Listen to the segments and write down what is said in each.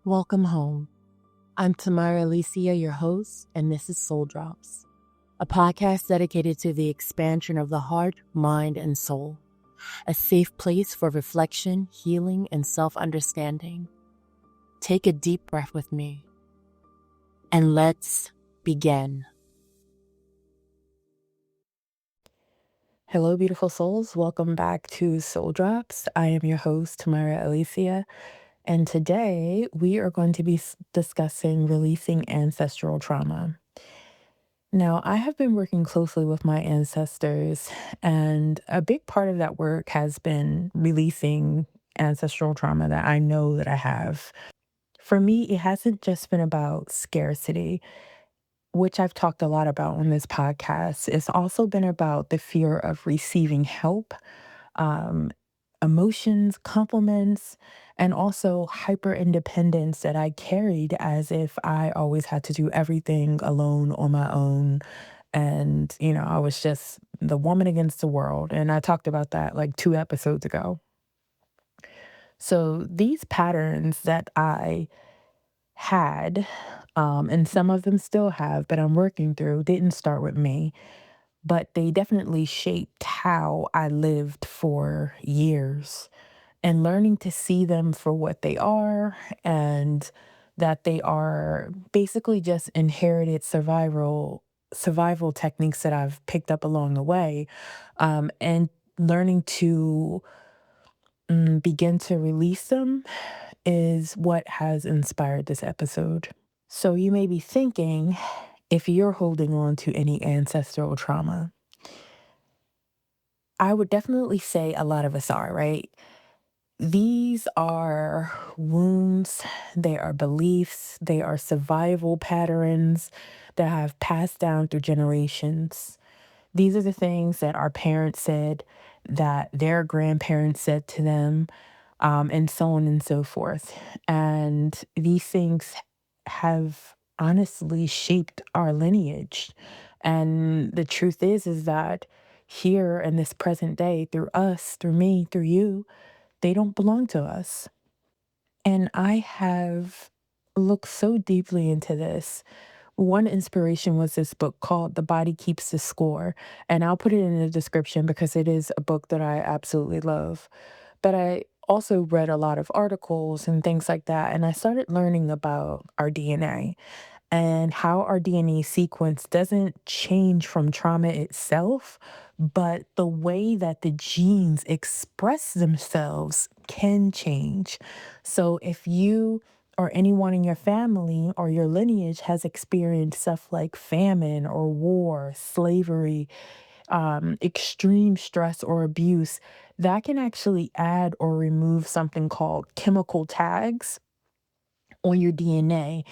Welcome home. I'm Tamara Alicia, your host, and this is Soul Drops, a podcast dedicated to the expansion of the heart, mind, and soul, a safe place for reflection, healing, and self-understanding. Take a deep breath with me, and let's begin. Hello, beautiful souls. Welcome back to Soul Drops. I am your host, Tamara Alicia. And today we are going to be discussing releasing ancestral trauma. Now, I have been working closely with my ancestors, and a big part of that work has been releasing ancestral trauma that I know that I have. For me, it hasn't just been about scarcity, which I've talked a lot about on this podcast. It's also been about the fear of receiving help, um, emotions, compliments, and also hyper independence that I carried as if I always had to do everything alone on my own. And, I was just the woman against the world. And I talked about that like 2 episodes ago. So these patterns that I had, and some of them still have, but I'm working through, didn't start with me, but they definitely shaped how I lived for years. And learning to see them for what they are, and that they are basically just inherited survival techniques that I've picked up along the way, and learning to begin to release them is what has inspired this episode. So you may be thinking, if you're holding on to any ancestral trauma, I would definitely say a lot of us are, right? These are wounds, they are beliefs, they are survival patterns that have passed down through generations. These are the things that our parents said, that their grandparents said to them, and so on and so forth. And these things have honestly shaped our lineage. And the truth is that here in this present day, through us, through me, through you, they don't belong to us. And I have looked so deeply into this. One inspiration was this book called The Body Keeps the Score. And I'll put it in the description because it is a book that I absolutely love. But I also read a lot of articles and things like that. And I started learning about our DNA and how our DNA sequence doesn't change from trauma itself, but the way that the genes express themselves can change. So if you or anyone in your family or your lineage has experienced stuff like famine or war, slavery, extreme stress or abuse, that can actually add or remove something called chemical tags on your DNA.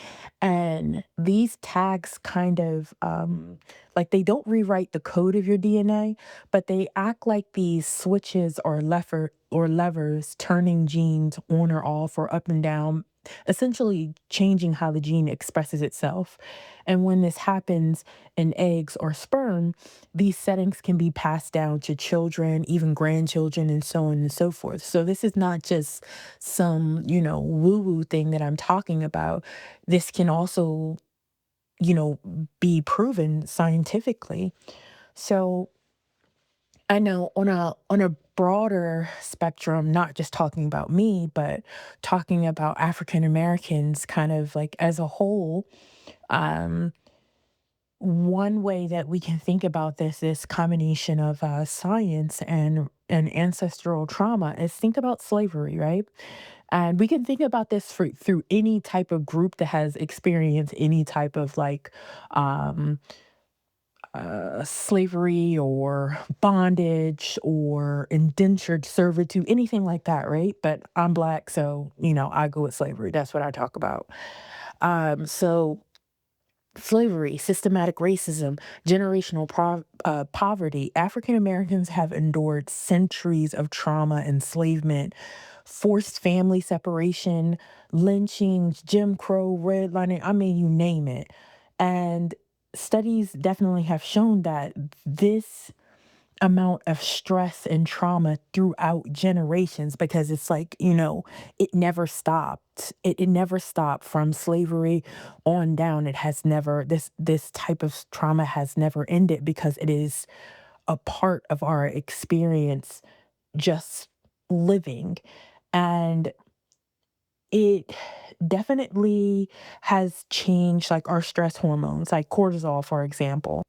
And these tags kind of like they don't rewrite the code of your DNA, but they act like these switches or levers turning genes on or off or up and down, essentially changing how the gene expresses itself. And when this happens in eggs or sperm, these settings can be passed down to children, even grandchildren, and so on and so forth. So this is not just some, woo woo thing that I'm talking about. This can also, you know, be proven scientifically. So I know on a broader spectrum, not just talking about me, but talking about African Americans kind of like as a whole, um, one way that we can think about this combination of science and ancestral trauma is think about slavery, right? And we can think about this through any type of group that has experienced any type of like um, slavery or bondage or indentured servitude, anything like that, right? But I'm Black, so I go with slavery. That's what I talk about. So slavery, systematic racism, generational poverty. African Americans have endured centuries of trauma, enslavement, forced family separation, lynchings, Jim Crow, redlining. I mean, you name it. And studies definitely have shown that this amount of stress and trauma throughout generations because it's like, it never stopped. It never stopped from slavery on down. It has never this type of trauma has never ended because it is a part of our experience just living. And it definitely has changed like our stress hormones, like cortisol, for example.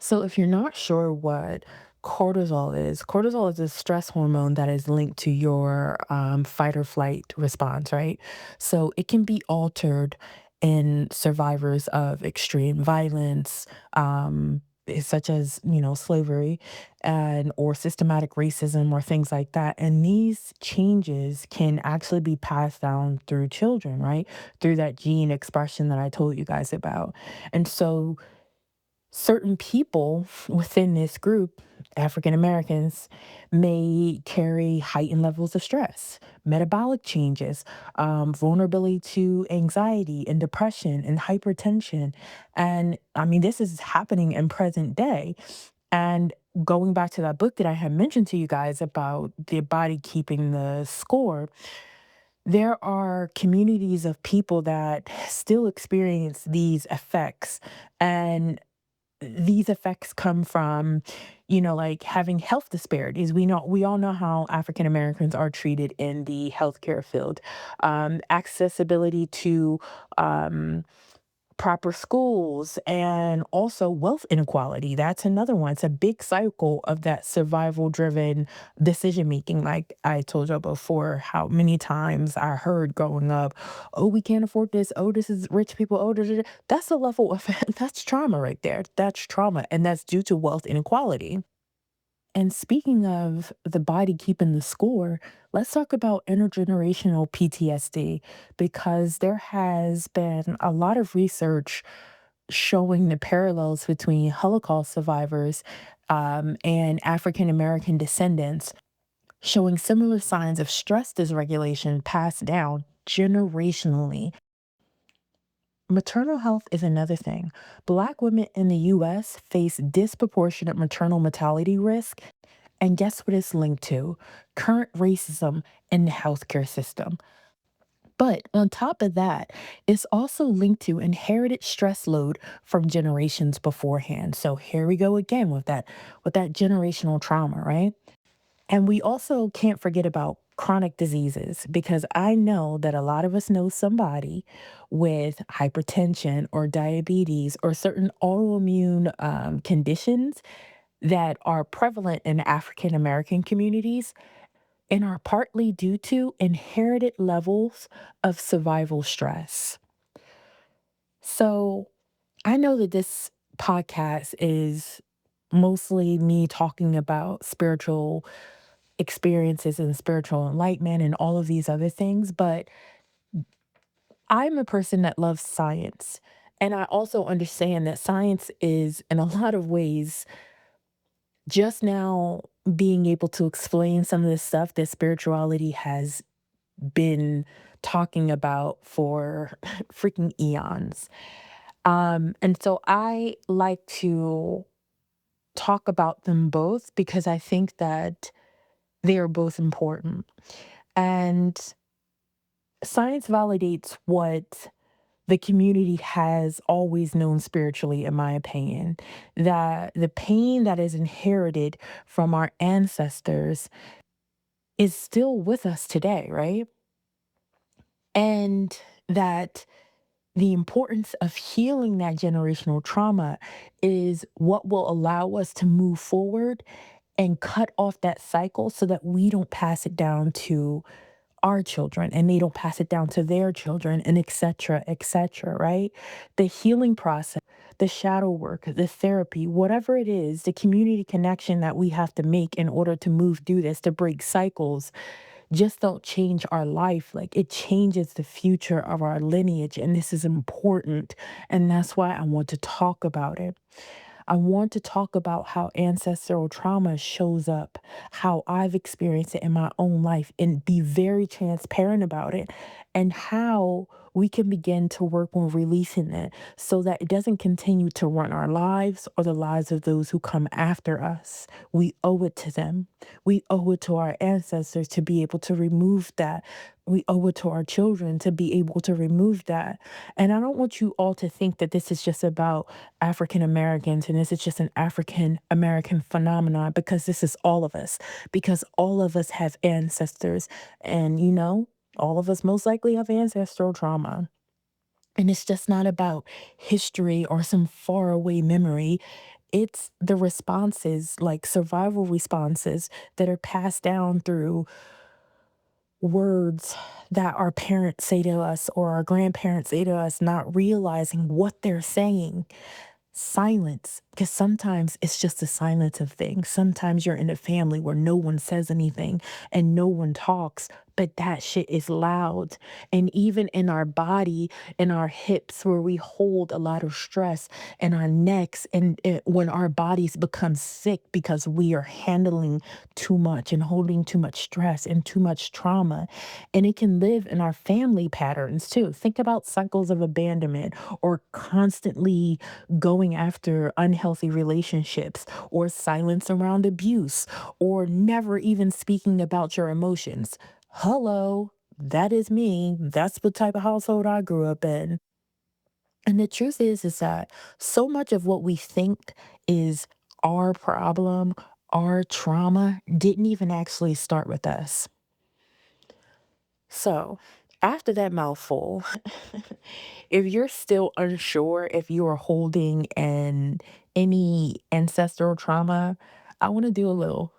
So, if you're not sure what cortisol is a stress hormone that is linked to your fight or flight response, right? So, it can be altered in survivors of extreme violence, such as slavery and or systematic racism or things like that. And these changes can actually be passed down through children, right? Through that gene expression that I told you guys about. And so certain people within this group, African Americans, may carry heightened levels of stress, metabolic changes, vulnerability to anxiety and depression and hypertension. And I mean, this is happening in present day. And going back to that book that I had mentioned to you guys about the body keeping the score, there are communities of people that still experience these effects. And these effects come from, like having health disparities. We all know how African Americans are treated in the healthcare field. Accessibility to um, proper schools and also wealth inequality. That's another one. It's a big cycle of that survival driven decision making. Like I told you before, how many times I heard growing up, oh, we can't afford this. Oh, this is rich people. Oh, da, da, da." That's a level of that's trauma right there. That's trauma. And that's due to wealth inequality. And speaking of the body keeping the score, let's talk about intergenerational PTSD because there has been a lot of research showing the parallels between Holocaust survivors and African American descendants, showing similar signs of stress dysregulation passed down generationally. Maternal health is another thing. Black women in the US face disproportionate maternal mortality risk. And guess what it's linked to? Current racism in the healthcare system. But on top of that, it's also linked to inherited stress load from generations beforehand. So here we go again with that generational trauma, right? And we also can't forget about chronic diseases because I know that a lot of us know somebody with hypertension or diabetes or certain autoimmune conditions that are prevalent in African American communities and are partly due to inherited levels of survival stress. So I know that this podcast is mostly me talking about spiritual experiences and spiritual enlightenment and all of these other things, but I'm a person that loves science. And I also understand that science is, in a lot of ways, just now being able to explain some of the stuff that spirituality has been talking about for freaking eons. And so I like to talk about them both because I think that they are both important. And science validates what the community has always known spiritually, in my opinion, that the pain that is inherited from our ancestors is still with us today, right? And that the importance of healing that generational trauma is what will allow us to move forward and cut off that cycle so that we don't pass it down to our children and they don't pass it down to their children and et cetera, right? The healing process, the shadow work, the therapy, whatever it is, the community connection that we have to make in order to move through this, to break cycles, just don't change our life. Like it changes the future of our lineage. And this is important. And that's why I want to talk about it. I want to talk about how ancestral trauma shows up, how I've experienced it in my own life, and be very transparent about it. and how we can begin to work on releasing it so that it doesn't continue to run our lives or the lives of those who come after us. We owe it to them. We owe it to our ancestors to be able to remove that. We owe it to our children to be able to remove that. And I don't want you all to think that this is just about African Americans and this is just an African American phenomenon, because this is all of us, because all of us have ancestors. And, all of us most likely have ancestral trauma. And it's just not about history or some faraway memory. It's the responses, like survival responses, that are passed down through words that our parents say to us or our grandparents say to us, not realizing what they're saying. Silence, because sometimes it's just the silence of things. Sometimes you're in a family where no one says anything and no one talks, but that shit is loud. And even in our body, in our hips, where we hold a lot of stress, in our necks, and when our bodies become sick because we are handling too much and holding too much stress and too much trauma. And it can live in our family patterns too. Think about cycles of abandonment or constantly going after unhealthy relationships or silence around abuse or never even speaking about your emotions. Hello, that is me. That's the type of household I grew up in. And the truth is that so much of what we think is our problem, our trauma, didn't even actually start with us. So, after that mouthful, if you're still unsure if you are holding any ancestral trauma, I want to do a little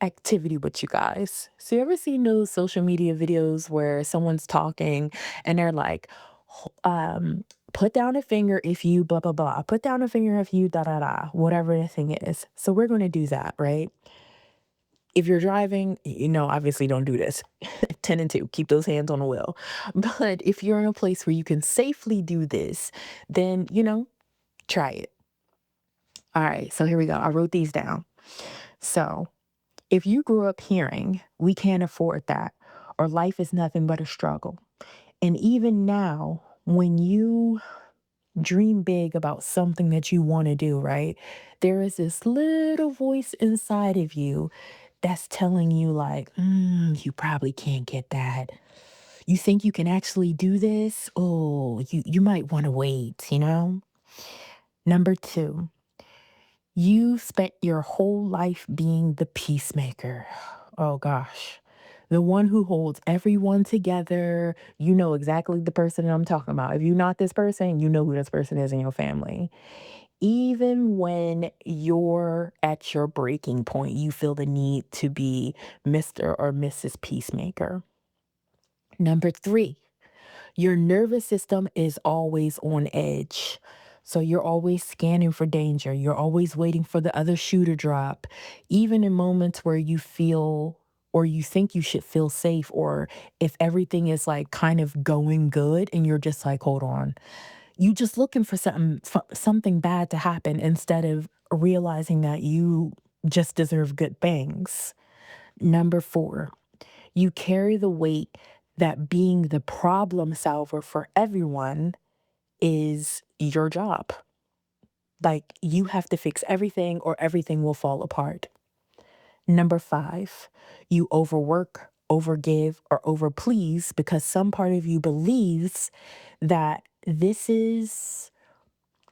activity with you guys. So you ever seen those social media videos where someone's talking and they're like, put down a finger if you blah blah blah. Put down a finger if you da da da, whatever the thing is. So we're gonna do that, right? If you're driving, obviously don't do this. 10 and 2, keep those hands on the wheel. But if you're in a place where you can safely do this, then, try it. All right, so here we go. I wrote these down. So if you grew up hearing, we can't afford that, or life is nothing but a struggle. And even now, when you dream big about something that you want to do, right? There is this little voice inside of you that's telling you, like, you probably can't get that. You think you can actually do this? Oh, you might want to wait. Number two, you spent your whole life being the peacemaker. Oh gosh. The one who holds everyone together. You know exactly the person that I'm talking about. If you're not this person, you know who this person is in your family. Even when you're at your breaking point, you feel the need to be Mr. or Mrs. Peacemaker. Number three, your nervous system is always on edge. So you're always scanning for danger. You're always waiting for the other shoe to drop, even in moments where you feel or you think you should feel safe, or if everything is like kind of going good and you're just like, hold on. You just looking for something bad to happen instead of realizing that you just deserve good things. Number four, you carry the weight that being the problem solver for everyone is your job. Like, you have to fix everything or everything will fall apart. Number five, you overwork, overgive, or overplease because some part of you believes that this is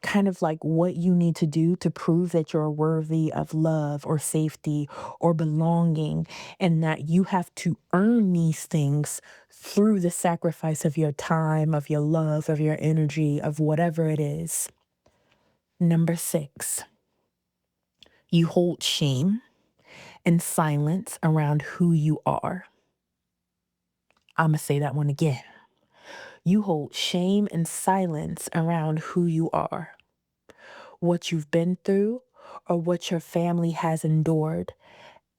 kind of like what you need to do to prove that you're worthy of love or safety or belonging, and that you have to earn these things through the sacrifice of your time, of your love, of your energy, of whatever it is. Number six, you hold shame and silence around who you are. I'm going to say that one again. You hold shame and silence around who you are, what you've been through, or what your family has endured,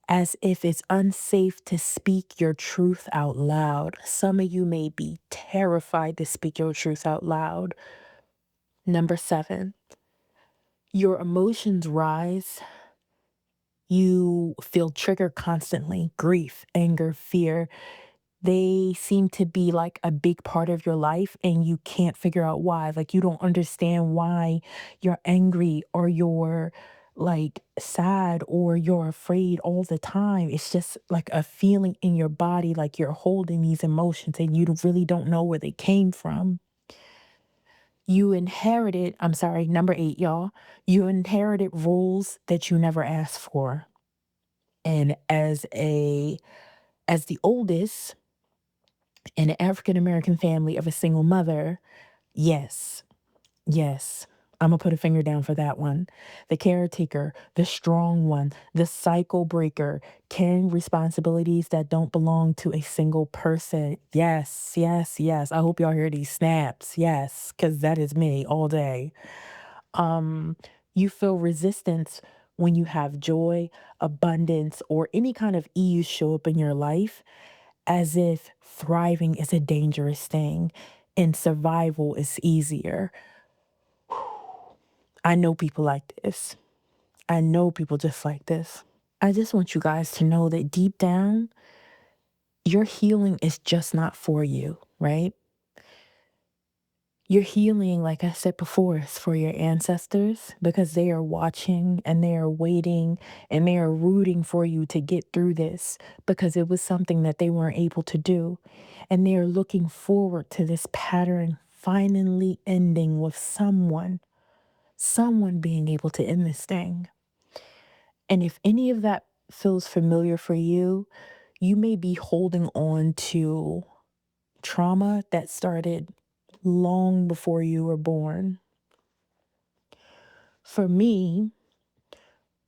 as if it's unsafe to speak your truth out loud. Some of you may be terrified to speak your truth out loud. Number seven, your emotions rise. You feel triggered constantly: grief, anger, fear. They seem to be like a big part of your life and you can't figure out why. Like you don't understand why you're angry or you're like sad or you're afraid all the time. It's just like a feeling in your body, like you're holding these emotions and you really don't know where they came from. You inherited, I'm sorry, number 8, y'all. You inherited rules that you never asked for. And as the oldest in an African American family of a single mother, yes, yes, Imma put a finger down for that one. The caretaker, the strong one, the cycle breaker, carrying responsibilities that don't belong to a single person. Yes, yes, yes. I hope y'all hear these snaps. Yes, because that is me all day. Um, you feel resistance when you have joy, abundance, or any kind of ease show up in your life as if thriving is a dangerous thing and survival is easier. I know people like this. I know people just like this. I just want you guys to know that deep down, your healing is just not for you, right? Your healing, like I said before, is for your ancestors because they are watching and they are waiting and they are rooting for you to get through this because it was something that they weren't able to do. And they are looking forward to this pattern finally ending with someone being able to end this thing. And if any of that feels familiar for you, you may be holding on to trauma that started long before you were born. For me,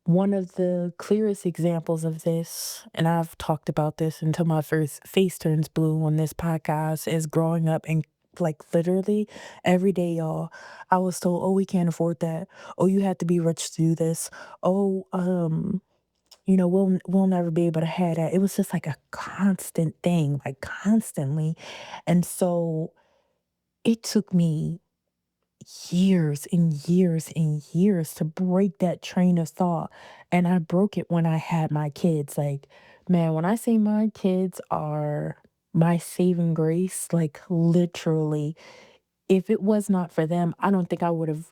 one of the clearest examples of this, and I've talked about this until my first face turns blue on this podcast, is growing up and like literally every day, y'all, I was told, oh, we can't afford that. Oh, you have to be rich to do this. Oh, we'll never be able to have that. It was just like a constant thing, like constantly. And so it took me years and years and years to break that train of thought. And I broke it when I had my kids. Like, man, when I say my kids are my saving grace, like literally, if it was not for them, I don't think I would have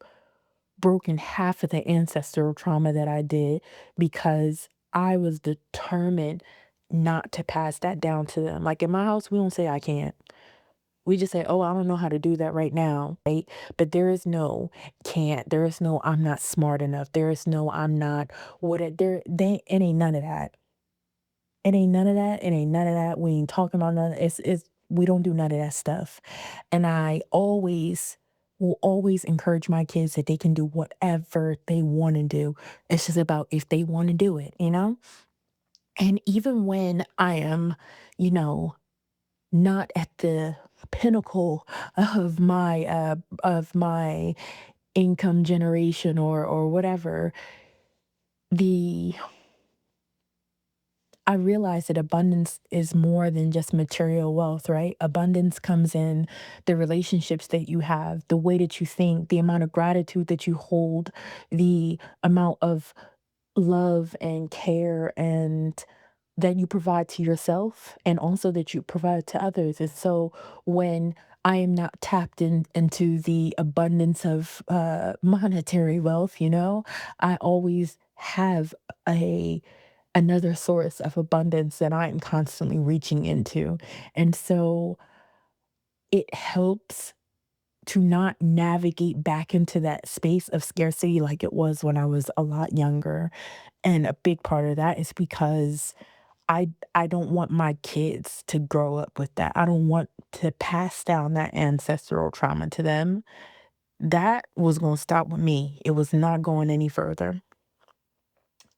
broken half of the ancestral trauma that I did because I was determined not to pass that down to them. Like in my house, we don't say I can't. We just say, "Oh, I don't know how to do that right now." Right? But there is no can't. There is no I'm not smart enough. There is no I'm not what it there they it ain't none of that. It ain't none of that. It ain't none of that. We ain't talking about none of it's we don't do none of that stuff. And I always will always encourage my kids that they can do whatever they want to do. It's just about if they want to do it, you know? And even when I am, you know, not at the pinnacle of my income generation or whatever, the I realize that abundance is more than just material wealth, right? Abundance comes in the relationships that you have, the way that you think, the amount of gratitude that you hold, the amount of love and care and that you provide to yourself and also that you provide to others. And so when I am not tapped into the abundance of monetary wealth, I always have a another source of abundance that I am constantly reaching into. And so it helps to not navigate back into that space of scarcity like it was when I was a lot younger. And a big part of that is because I don't want my kids to grow up with that. I don't want to pass down that ancestral trauma to them. That was going to stop with me. It was not going any further.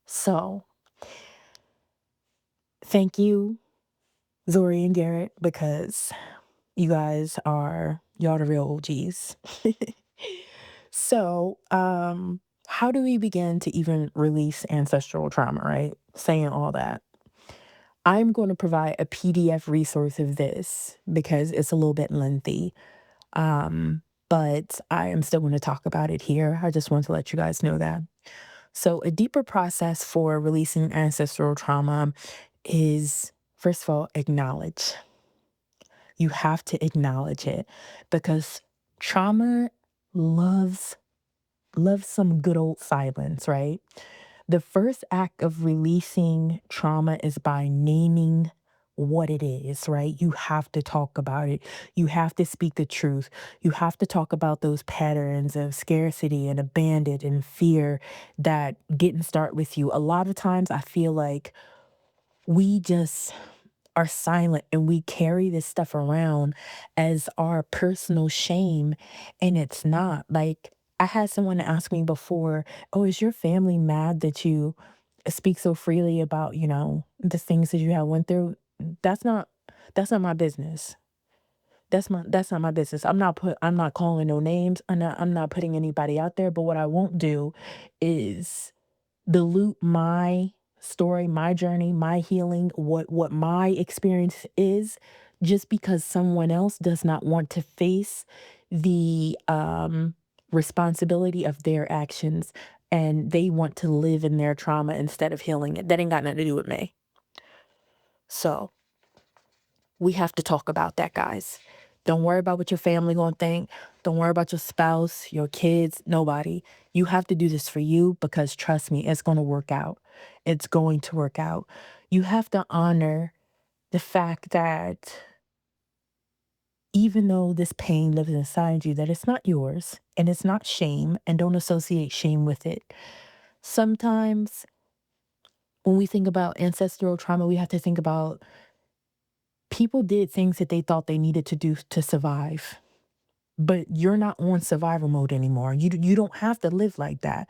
So, thank you, Zori and Garrett, because you guys are y'all the real OGs. So, how do we begin to even release ancestral trauma, right? Saying all that. I'm going to provide a PDF resource of this because it's a little bit lengthy. But I am still going to talk about it here. I just want to let you guys know that. So, a deeper process for releasing ancestral trauma is, first of all, acknowledge. You have to acknowledge it because trauma loves loves some good old silence, right? The first act of releasing trauma is by naming what it is, right? You have to talk about it. You have to speak the truth. You have to talk about those patterns of scarcity and abandon and fear that get and start with you. A lot of times I feel like we just are silent and we carry this stuff around as our personal shame, and it's not. Like, I had someone ask me before, "Oh, is your family mad that you speak so freely about, the things that you have went through?" That's not that's not my business. That's not my business. I'm not calling no names. I'm not putting anybody out there, but what I won't do is dilute my story, my journey, my healing, what my experience is, just because someone else does not want to face the responsibility of their actions and they want to live in their trauma instead of healing it. That ain't got nothing to do with me. So we have to talk about that, guys. Don't worry about what your family gonna think. Don't worry about your spouse, your kids, nobody. You have to do this for you because trust me, it's gonna work out. It's going to work out. You have to honor the fact that even though this pain lives inside you, that it's not yours and it's not shame, and don't associate shame with it. Sometimes when we think about ancestral trauma, we have to think about people did things that they thought they needed to do to survive. But you're not on survival mode anymore. You don't have to live like that.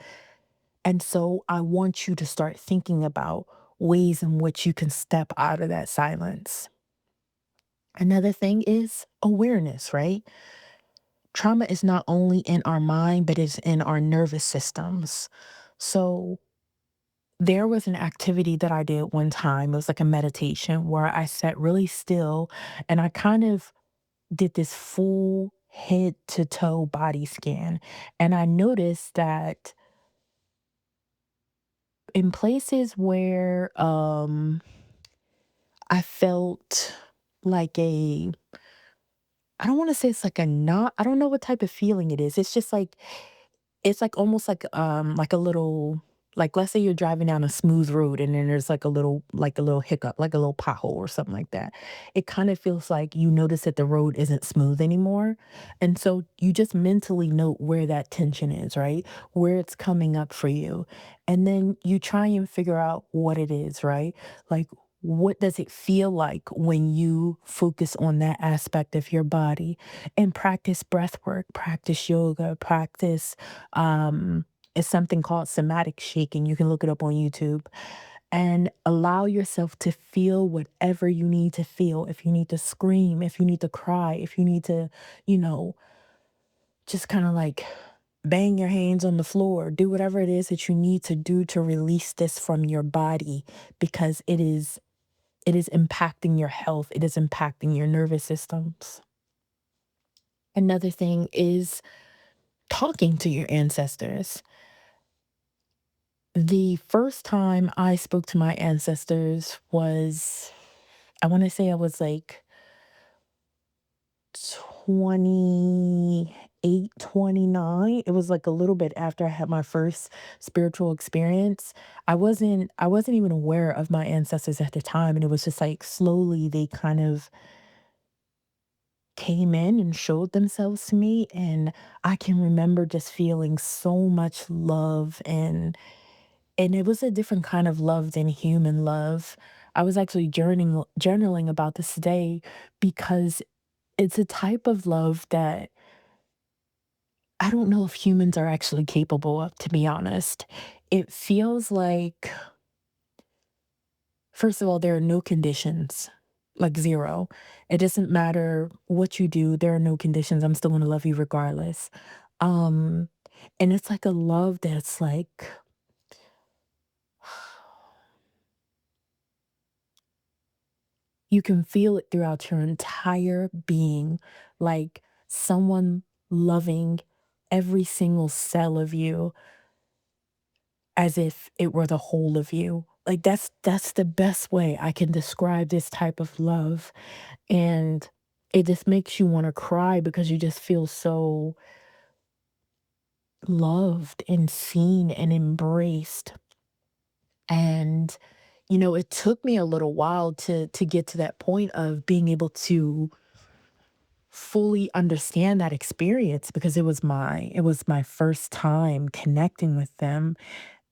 And so I want you to start thinking about ways in which you can step out of that silence. Another thing is awareness, right? Trauma is not only in our mind, but it's in our nervous systems. So there was an activity that I did one time. It was like a meditation where I sat really still and I kind of did this full head to toe body scan. And I noticed that in places where I felt like a I don't want to say it's like a not I don't know what type of feeling it is. It's like almost like a little like, let's say you're driving down a smooth road and then there's like a little hiccup, like a little pothole or something like that. It kind of feels like you notice that the road isn't smooth anymore. And so you just mentally note where that tension is, right? Where it's coming up for you. And then you try and figure out what it is, right? Like, what does it feel like when you focus on that aspect of your body and practice breath work, practice yoga, practice it's something called somatic shaking. You can look it up on YouTube and allow yourself to feel whatever you need to feel. If you need to scream, if you need to cry, if you need to, you know, just kind of like bang your hands on the floor, do whatever it is that you need to do to release this from your body because it is impacting your health. It is impacting your nervous systems. Another thing is talking to your ancestors. The first time I spoke to my ancestors was, I want to say I was like 28, 29. It was like a little bit after I had my first spiritual experience. I wasn't even aware of my ancestors at the time, and it was just like slowly they kind of came in and showed themselves to me, and I can remember just feeling so much love, and it was a different kind of love than human love. I was actually journaling about this today because it's a type of love that I don't know if humans are actually capable of, to be honest. It feels like, first of all, there are no conditions, like zero. It doesn't matter what you do, there are no conditions. I'm still gonna love you regardless. Um, and it's like a love that's like you can feel it throughout your entire being, like someone loving every single cell of you as if it were the whole of you. Like that's the best way I can describe this type of love. And it just makes you want to cry because you just feel so loved and seen and embraced. And it took me a little while to get to that point of being able to fully understand that experience because it was my first time connecting with them.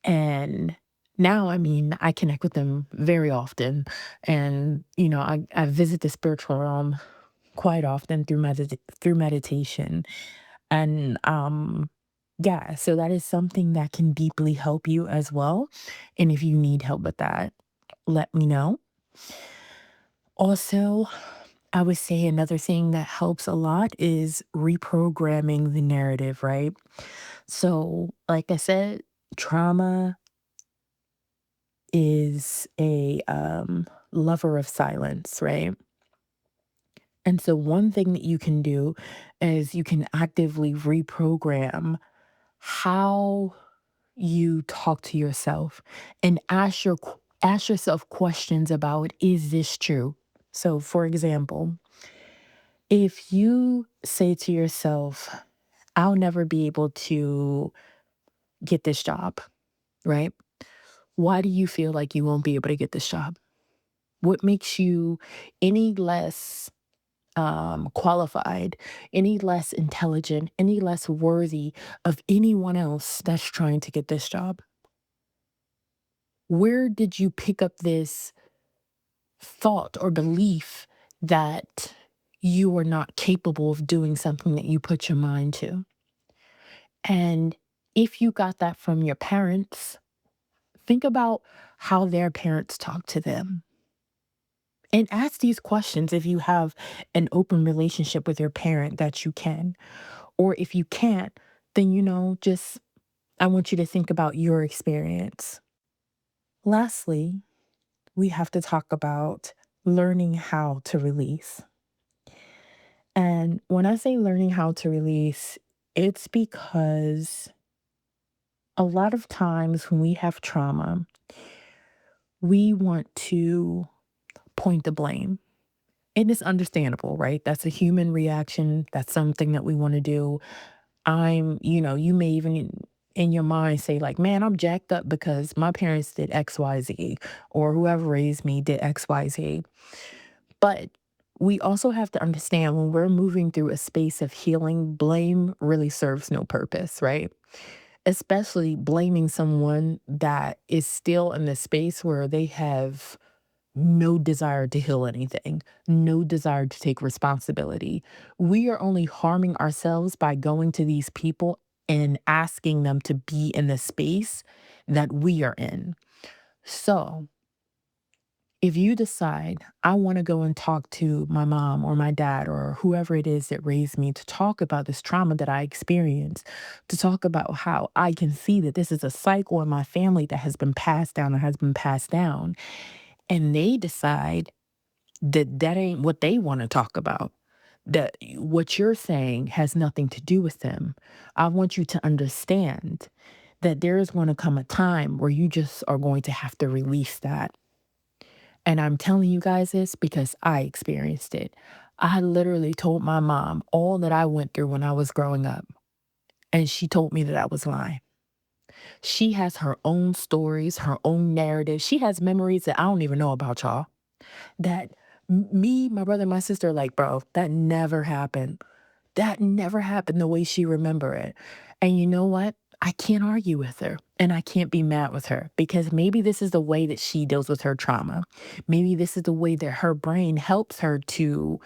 And now, I mean, I connect with them very often. And I visit the spiritual realm quite often through meditation. And yeah, so that is something that can deeply help you as well. And if you need help with that, let me know. Also, I would say another thing that helps a lot is reprogramming the narrative, right? So, like I said, trauma is a lover of silence, right? And so, one thing that you can do is you can actively reprogram how you talk to yourself and ask yourself questions about, is this true? So, for example, if you say to yourself, I'll never be able to get this job, right? Why do you feel like you won't be able to get this job? What makes you any less qualified, any less intelligent, any less worthy of anyone else that's trying to get this job? Where did you pick up this thought or belief that you are not capable of doing something that you put your mind to? And if you got that from your parents, think about how their parents talk to them. And ask these questions if you have an open relationship with your parent that you can. Or if you can't, then, just I want you to think about your experience. Lastly, we have to talk about learning how to release. And when I say learning how to release, it's because a lot of times when we have trauma, we want to point the blame. And it's understandable, right? That's a human reaction. That's something that we want to do. You may even in your mind say, like, man, I'm jacked up because my parents did XYZ or whoever raised me did XYZ. But we also have to understand when we're moving through a space of healing, blame really serves no purpose, right? Especially blaming someone that is still in the space where they have no desire to heal anything, no desire to take responsibility. We are only harming ourselves by going to these people and asking them to be in the space that we are in. So, if you decide, I want to go and talk to my mom or my dad or whoever it is that raised me to talk about this trauma that I experienced, to talk about how I can see that this is a cycle in my family that has been passed down and has been passed down, and they decide that that ain't what they want to talk about, that what you're saying has nothing to do with them. I want you to understand that there is going to come a time where you just are going to have to release that. And I'm telling you guys this because I experienced it. I literally told my mom all that I went through when I was growing up, and she told me that I was lying. She has her own stories, her own narrative. She has memories that I don't even know about, y'all. That me, my brother, and my sister are like, bro, that never happened. That never happened the way she remember it. And you know what? I can't argue with her and I can't be mad with her because maybe this is the way that she deals with her trauma. Maybe this is the way that her brain helps her to,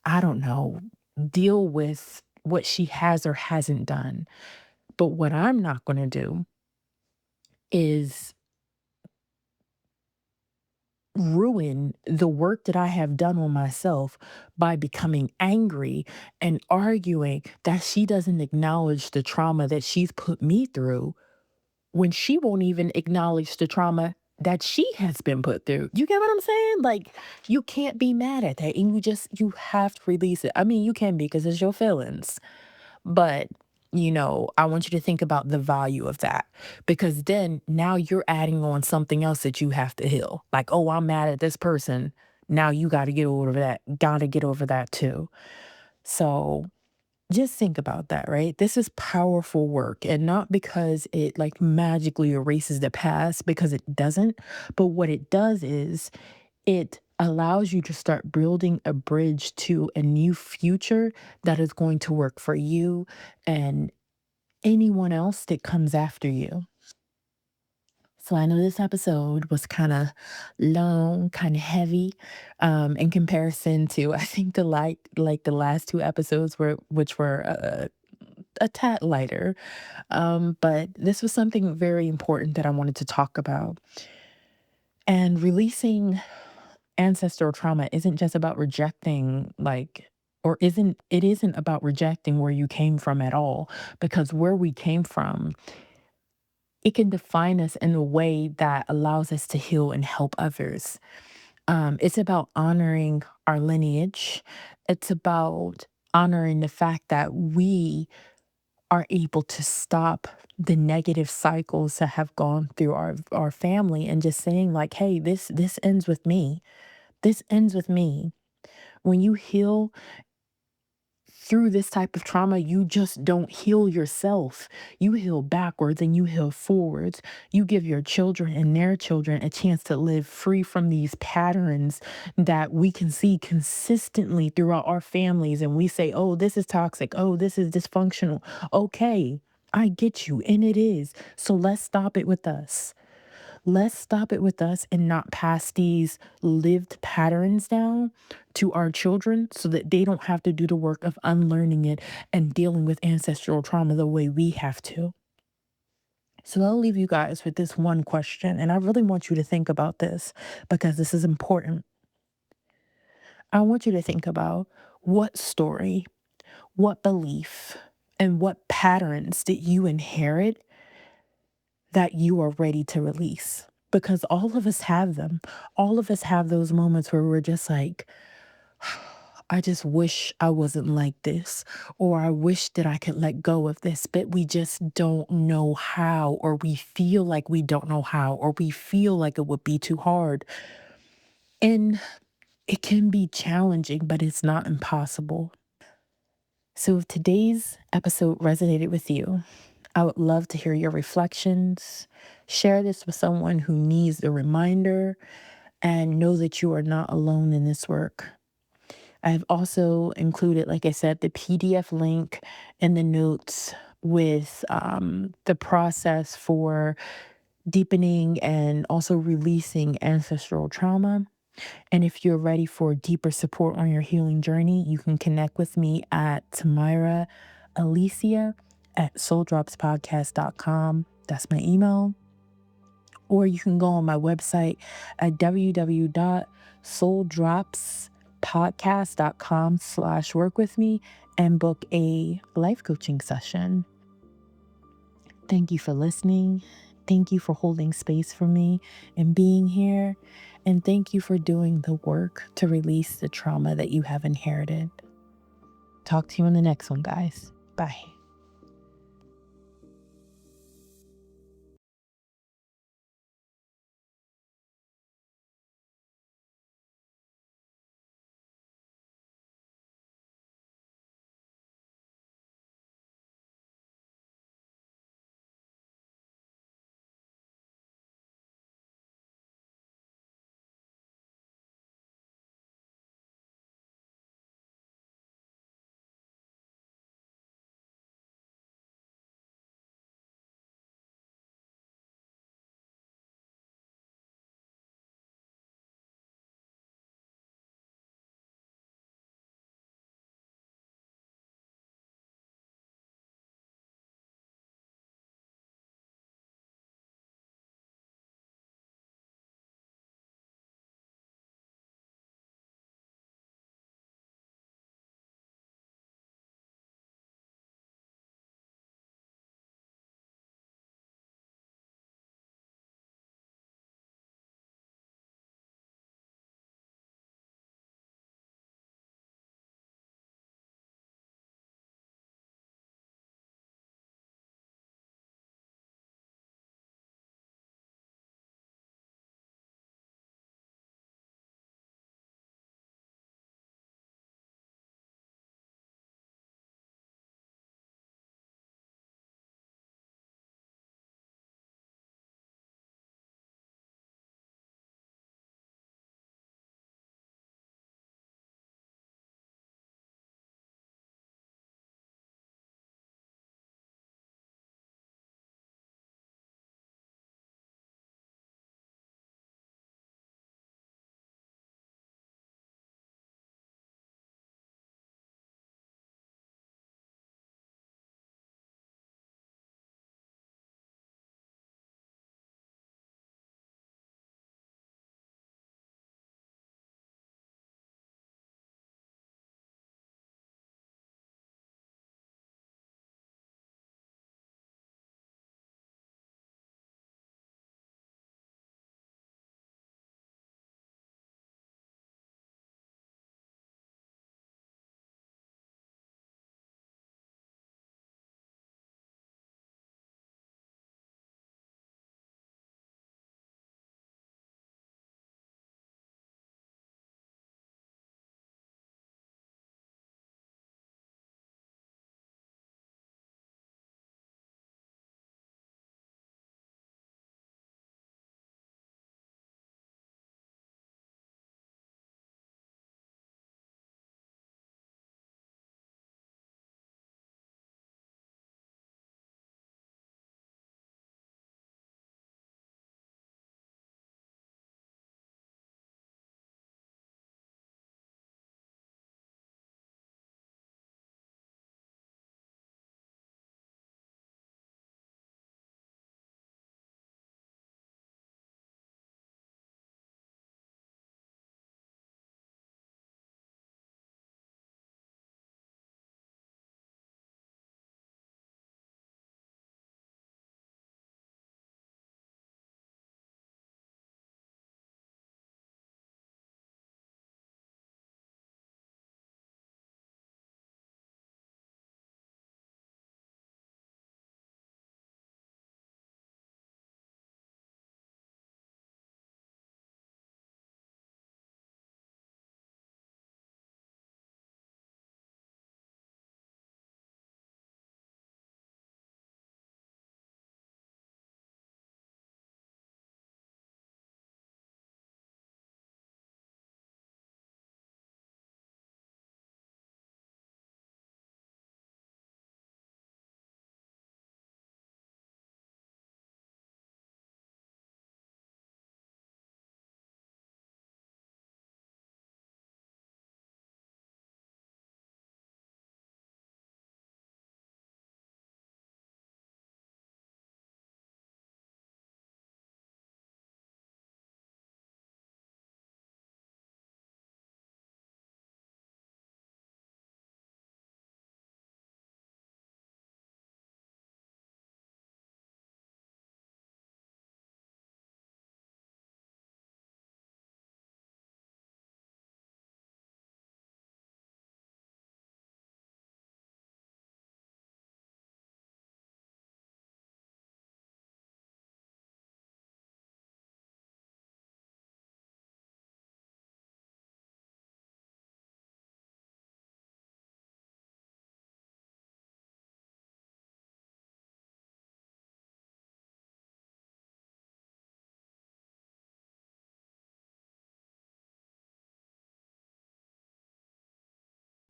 I don't know, deal with what she has or hasn't done. But what I'm not going to do is ruin the work that I have done on myself by becoming angry and arguing that she doesn't acknowledge the trauma that she's put me through when she won't even acknowledge the trauma that she has been put through. You get what I'm saying? Like, you can't be mad at that. And you have to release it. I mean, you can be because it's your feelings. But, I want you to think about the value of that because then now you're adding on something else that you have to heal. Like, oh, I'm mad at this person. now you got to get over that, got to get over that too. So just think about that, right? This is powerful work, and not because it like magically erases the past, because it doesn't. But what it does is it allows you to start building a bridge to a new future that is going to work for you and anyone else that comes after you. So I know this episode was kind of long, kind of heavy, in comparison to I think like the last two episodes were which were a tad lighter. But this was something very important that I wanted to talk about. And releasing ancestral trauma isn't just about rejecting or isn't about rejecting where you came from at all, because where we came from, it can define us in a way that allows us to heal and help others. It's about honoring our lineage. It's about honoring the fact that we are able to stop the negative cycles that have gone through our family, and just saying like, hey, this ends with me. This ends with me. When you heal through this type of trauma, you just don't heal yourself. You heal backwards and you heal forwards. You give your children and their children a chance to live free from these patterns that we can see consistently throughout our families. And we say, oh, this is toxic. Oh, this is dysfunctional. Okay, I get you. And it is. So let's stop it with us. Let's stop it with us and not pass these lived patterns down to our children so that they don't have to do the work of unlearning it and dealing with ancestral trauma the way we have to. So I'll leave you guys with this one question, and I really want you to think about this because this is important. I want you to think about what story, what belief, and what patterns did you inherit that you are ready to release, because all of us have them. All of us have those moments where we're just like, I just wish I wasn't like this, or I wish that I could let go of this, but we just don't know how, or we feel like we don't know how, or we feel like it would be too hard. And it can be challenging, but it's not impossible. So if today's episode resonated with you, I would love to hear your reflections. Share this with someone who needs a reminder, and know that you are not alone in this work. I have also included, like I said, the PDF link in the notes with the process for deepening and also releasing ancestral trauma. And if you're ready for deeper support on your healing journey, you can connect with me at Tamira Alicia at souldropspodcast.com. That's my email. Or you can go on my website at www.souldropspodcast.com/work with me and book a life coaching session. Thank you for listening. Thank you for holding space for me and being here. And thank you for doing the work to release the trauma that you have inherited. Talk to you in the next one, guys. Bye.